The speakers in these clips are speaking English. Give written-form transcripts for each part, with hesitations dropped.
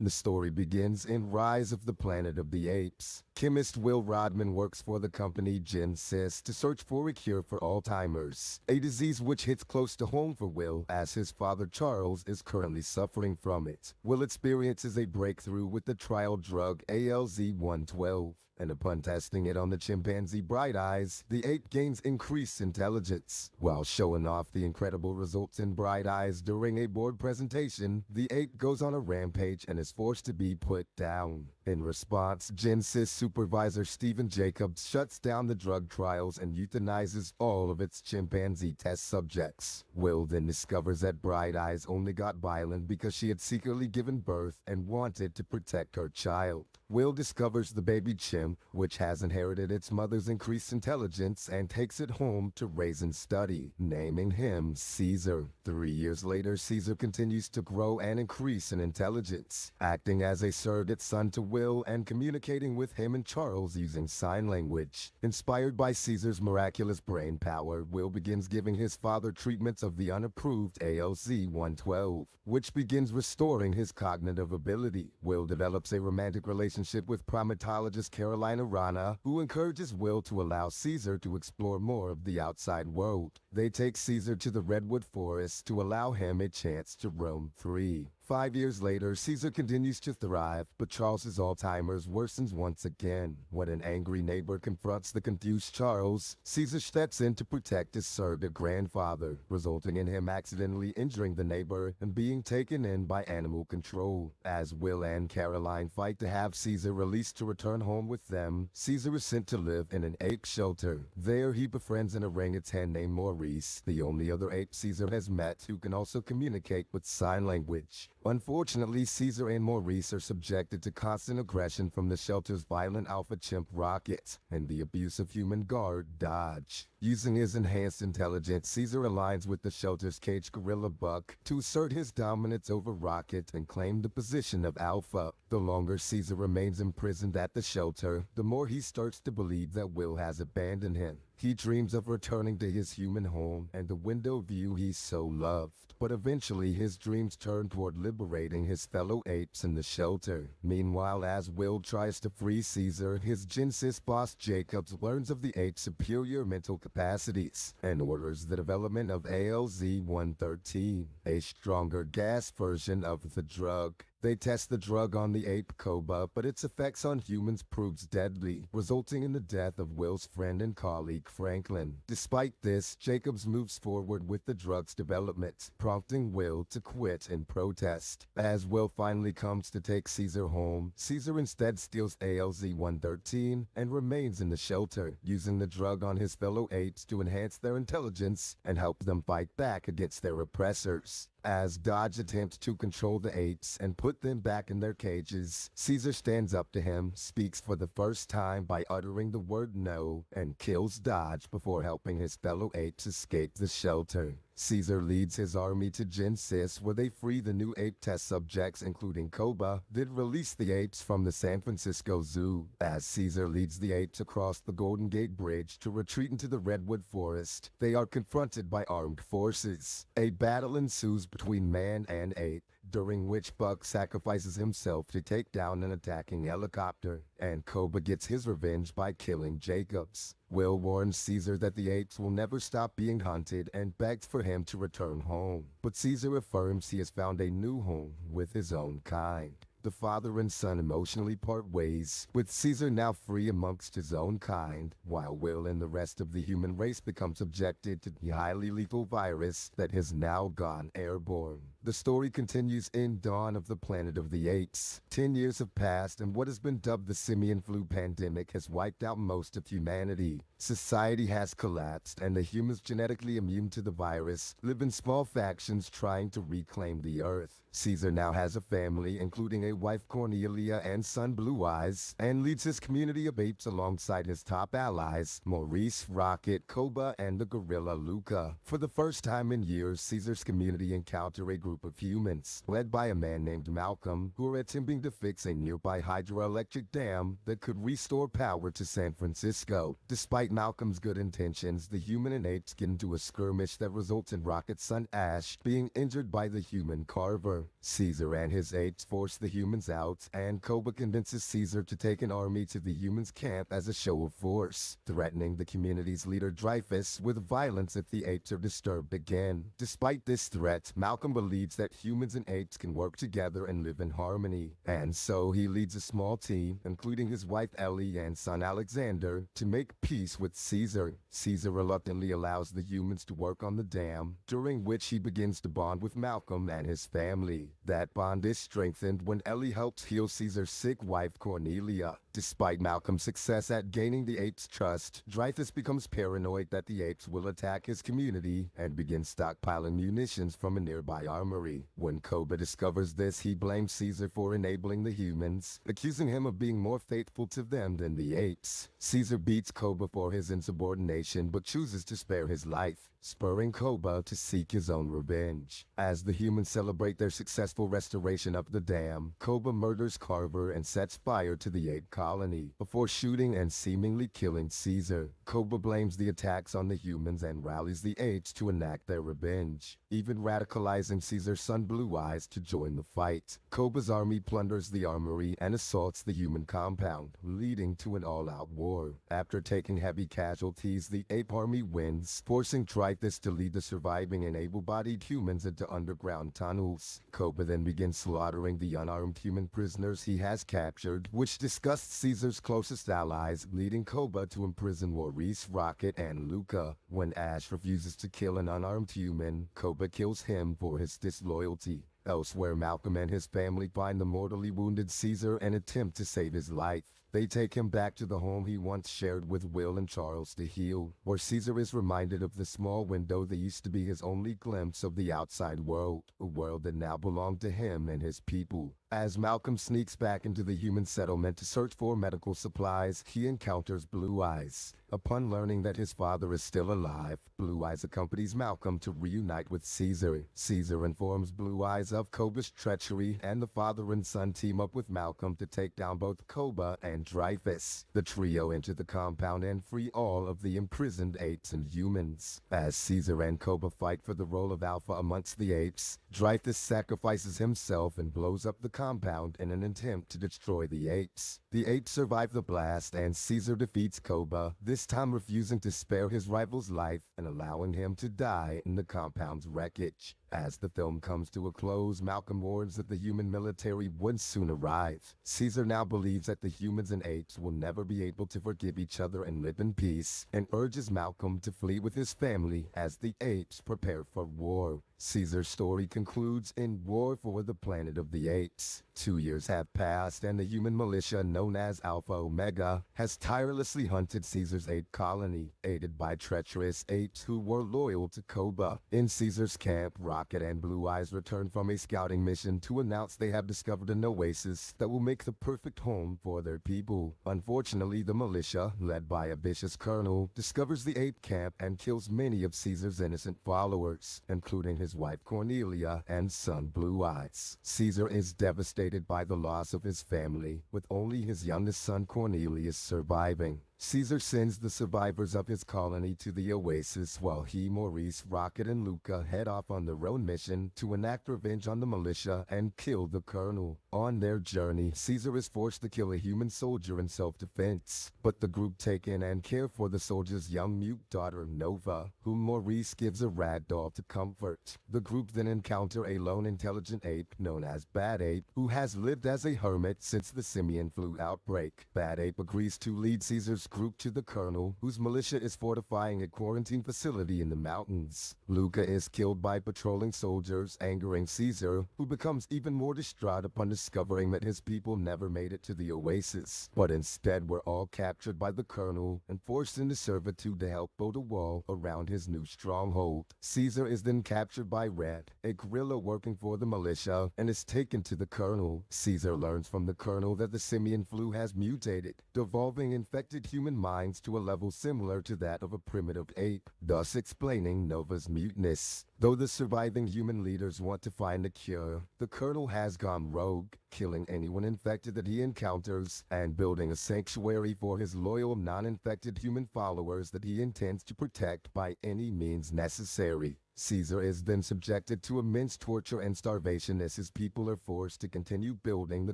The story begins in Rise of the Planet of the Apes. Chemist Will Rodman works for the company Genesis to search for a cure for Alzheimer's, a disease which hits close to home for Will as his father Charles is currently suffering from it. Will experiences a breakthrough with the trial drug ALZ-112, and upon testing it on the chimpanzee Bright Eyes, the ape gains increased intelligence. While showing off the incredible results in Bright Eyes during a board presentation, the ape goes on a rampage and is forced to be put down. In response, Genesis supervisor Stephen Jacobs shuts down the drug trials and euthanizes all of its chimpanzee test subjects. Will then discovers that Bright Eyes only got violent because she had secretly given birth and wanted to protect her child. Will discovers the baby chimp, which has inherited its mother's increased intelligence, and takes it home to raise and study, naming him Caesar. 3 years later, Caesar continues to grow and increase in intelligence, acting as a surrogate son to Will and communicating with him and Charles using sign language. Inspired by Caesar's miraculous brain power, Will begins giving his father treatments of the unapproved ALZ-112, which begins restoring his cognitive ability. Will develops a romantic relationship with primatologist Carolina Rana, who encourages Will to allow Caesar to explore more of the outside world. They take Caesar to the redwood forest to allow him a chance to roam free. 5 years later, Caesar continues to thrive, but Charles's Alzheimer's worsens once again. When an angry neighbor confronts the confused Charles, Caesar steps in to protect his surrogate grandfather, resulting in him accidentally injuring the neighbor and being taken in by animal control. As Will and Caroline fight to have Caesar released to return home with them, Caesar is sent to live in an ape shelter. There, he befriends an orangutan named Maurice, the only other ape Caesar has met who can also communicate with sign language. Unfortunately, Caesar and Maurice are subjected to constant aggression from the shelter's violent alpha chimp Rocket and the abusive human guard Dodge. Using his enhanced intelligence, Caesar aligns with the shelter's caged gorilla Buck to assert his dominance over Rocket and claim the position of alpha. The longer Caesar remains imprisoned at the shelter, the more he starts to believe that Will has abandoned him. He dreams of returning to his human home and the window view he so loved. But eventually his dreams turn toward liberating his fellow apes in the shelter. Meanwhile, as Will tries to free Caesar, his Genesis boss Jacobs learns of the ape's superior mental capacities and orders the development of ALZ-113, a stronger gas version of the drug. They test the drug on the ape Koba, but its effects on humans proves deadly, resulting in the death of Will's friend and colleague Franklin. Despite this, Jacobs moves forward with the drug's development, prompting Will to quit in protest. As Will finally comes to take Caesar home, Caesar instead steals ALZ-113 and remains in the shelter, using the drug on his fellow apes to enhance their intelligence and help them fight back against their oppressors. As Dodge attempts to control the apes and put them back in their cages, Caesar stands up to him, speaks for the first time by uttering the word no, and kills Dodge before helping his fellow apes escape the shelter. Caesar leads his army to Genesis, where they free the new ape test subjects including Koba, then release the apes from the San Francisco Zoo. As Caesar leads the apes across the Golden Gate Bridge to retreat into the redwood forest, they are confronted by armed forces. A battle ensues between man and ape, during which Buck sacrifices himself to take down an attacking helicopter, and Koba gets his revenge by killing Jacobs. Will warns Caesar that the apes will never stop being hunted and begs for him to return home. But Caesar affirms he has found a new home with his own kind. The father and son emotionally part ways, with Caesar now free amongst his own kind, while Will and the rest of the human race become subjected to the highly lethal virus that has now gone airborne. The story continues in Dawn of the Planet of the Apes. 10 years have passed and what has been dubbed the simian flu pandemic has wiped out most of humanity. Society has collapsed and the humans genetically immune to the virus live in small factions trying to reclaim the earth. Caesar now has a family, including a wife Cornelia and son Blue Eyes, and leads his community of apes alongside his top allies, Maurice, Rocket, Koba, and the gorilla Luca. For the first time in years, Caesar's community encounter a group group of humans, led by a man named Malcolm, who are attempting to fix a nearby hydroelectric dam that could restore power to San Francisco. Despite Malcolm's good intentions, the human and apes get into a skirmish that results in Rocket's son Ash being injured by the human Carver. Caesar and his apes force the humans out, and Koba convinces Caesar to take an army to the humans' camp as a show of force, threatening the community's leader Dreyfus with violence if the apes are disturbed again. Despite this threat, Malcolm believes that humans and apes can work together and live in harmony, and so he leads a small team, including his wife Ellie and son Alexander, to make peace with Caesar. Caesar reluctantly allows the humans to work on the dam, during which he begins to bond with Malcolm and his family. That bond is strengthened when Ellie helps heal Caesar's sick wife Cornelia. Despite Malcolm's success at gaining the apes' trust, Dreyfus becomes paranoid that the apes will attack his community and begins stockpiling munitions from a nearby armory. When Koba discovers this, he blames Caesar for enabling the humans, accusing him of being more faithful to them than the apes. Caesar beats Koba for his insubordination but chooses to spare his life, spurring Koba to seek his own revenge. As the humans celebrate their successful restoration of the dam, Koba murders Carver and sets fire to the ape colony, before shooting and seemingly killing Caesar. Koba blames the attacks on the humans and rallies the apes to enact their revenge, even radicalizing Caesar's son Blue Eyes to join the fight. Koba's army plunders the armory and assaults the human compound, leading to an all-out war. After taking heavy casualties, the ape army wins, forcing Dreyfus to lead the surviving and able-bodied humans into underground tunnels. Koba then begins slaughtering the unarmed human prisoners he has captured, which disgusts Caesar's closest allies, leading Koba to imprison Maurice, Rocket, and Luca. When Ash refuses to kill an unarmed human, Koba kills him for his disloyalty. Elsewhere, Malcolm and his family find the mortally wounded Caesar and attempt to save his life. They take him back to the home he once shared with Will and Charles to heal, where Caesar is reminded of the small window that used to be his only glimpse of the outside world, a world that now belonged to him and his people. As Malcolm sneaks back into the human settlement to search for medical supplies, he encounters Blue Eyes. Upon learning that his father is still alive, Blue Eyes accompanies Malcolm to reunite with Caesar. Caesar informs Blue Eyes of Koba's treachery, and the father and son team up with Malcolm to take down both Koba and Dreyfus. The trio enter the compound and free all of the imprisoned apes and humans. As Caesar and Koba fight for the role of alpha amongst the apes, Dreyfus sacrifices himself and blows up the compound in an attempt to destroy the apes. The apes survive the blast, and Caesar defeats Koba, this time refusing to spare his rival's life and allowing him to die in the compound's wreckage. As the film comes to a close, Malcolm warns that the human military would soon arrive. Caesar now believes that the humans and apes will never be able to forgive each other and live in peace, and urges Malcolm to flee with his family as the apes prepare for war. Caesar's story concludes in War for the Planet of the Apes. 2 years have passed, and the human militia known as Alpha Omega has tirelessly hunted Caesar's ape colony, aided by treacherous apes who were loyal to Koba. In Caesar's camp, Rocket and Blue Eyes return from a scouting mission to announce they have discovered an oasis that will make the perfect home for their people. Unfortunately, the militia, led by a vicious colonel, discovers the ape camp and kills many of Caesar's innocent followers, including his wife Cornelia and son Blue Eyes. Caesar is devastated by the loss of his family, with only his youngest son Cornelius surviving. Caesar sends the survivors of his colony to the oasis while he, Maurice, Rocket, and Luca head off on their own mission to enact revenge on the militia and kill the colonel. On their journey, Caesar is forced to kill a human soldier in self-defense, but the group take in and care for the soldier's young mute daughter Nova, whom Maurice gives a rag doll to comfort. The group then encounter a lone intelligent ape known as Bad Ape, who has lived as a hermit since the simian flu outbreak. Bad Ape agrees to lead Caesar's group to the colonel, whose militia is fortifying a quarantine facility in the mountains. Luca is killed by patrolling soldiers, angering Caesar, who becomes even more distraught upon discovering that his people never made it to the oasis, but instead were all captured by the colonel and forced into servitude to help build a wall around his new stronghold. Caesar is then captured by Red, a guerrilla working for the militia, and is taken to the colonel. Caesar learns from the colonel that the simian flu has mutated, devolving infected human minds to a level similar to that of a primitive ape, thus explaining Nova's muteness. Though the surviving human leaders want to find a cure, the Colonel has gone rogue, killing anyone infected that he encounters and building a sanctuary for his loyal non-infected human followers that he intends to protect by any means necessary. Caesar is then subjected to immense torture and starvation as his people are forced to continue building the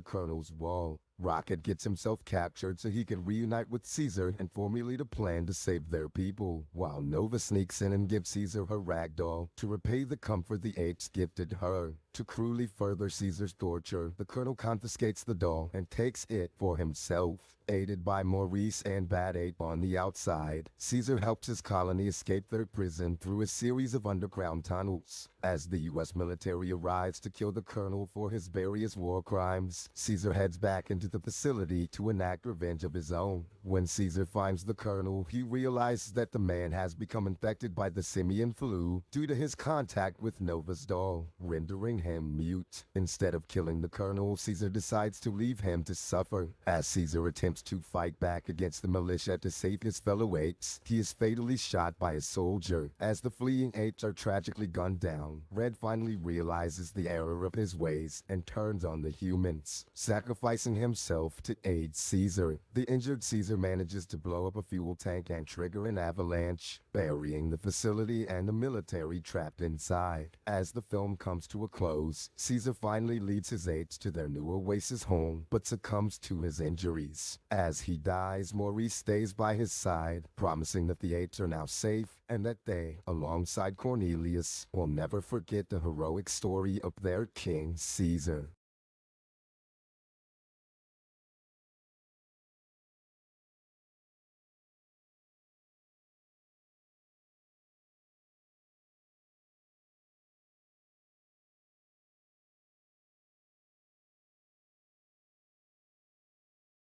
Colonel's wall. Rocket gets himself captured so he can reunite with Caesar and formulate a plan to save their people, while Nova sneaks in and gives Caesar her ragdoll to repay the comfort the apes gifted her. To cruelly further Caesar's torture, the Colonel confiscates the doll and takes it for himself. Aided by Maurice and Bad Ape on the outside, Caesar helps his colony escape their prison through a series of underground tunnels. As the US military arrives to kill the Colonel for his various war crimes, Caesar heads back into the facility to enact revenge of his own. When Caesar finds the Colonel, he realizes that the man has become infected by the simian flu due to his contact with Nova's doll, rendering him mute. Instead of killing the Colonel, Caesar decides to leave him to suffer. As Caesar attempts to fight back against the militia to save his fellow apes, he is fatally shot by a soldier. As the fleeing apes are tragically gunned down, Red finally realizes the error of his ways and turns on the humans, sacrificing himself to aid Caesar. The injured Caesar manages to blow up a fuel tank and trigger an avalanche, burying the facility and the military trapped inside. As the film comes to a close, Caesar finally leads his apes to their new oasis home, but succumbs to his injuries. As he dies, Maurice stays by his side, promising that the apes are now safe and that they, alongside Cornelius, will never forget the heroic story of their king Caesar.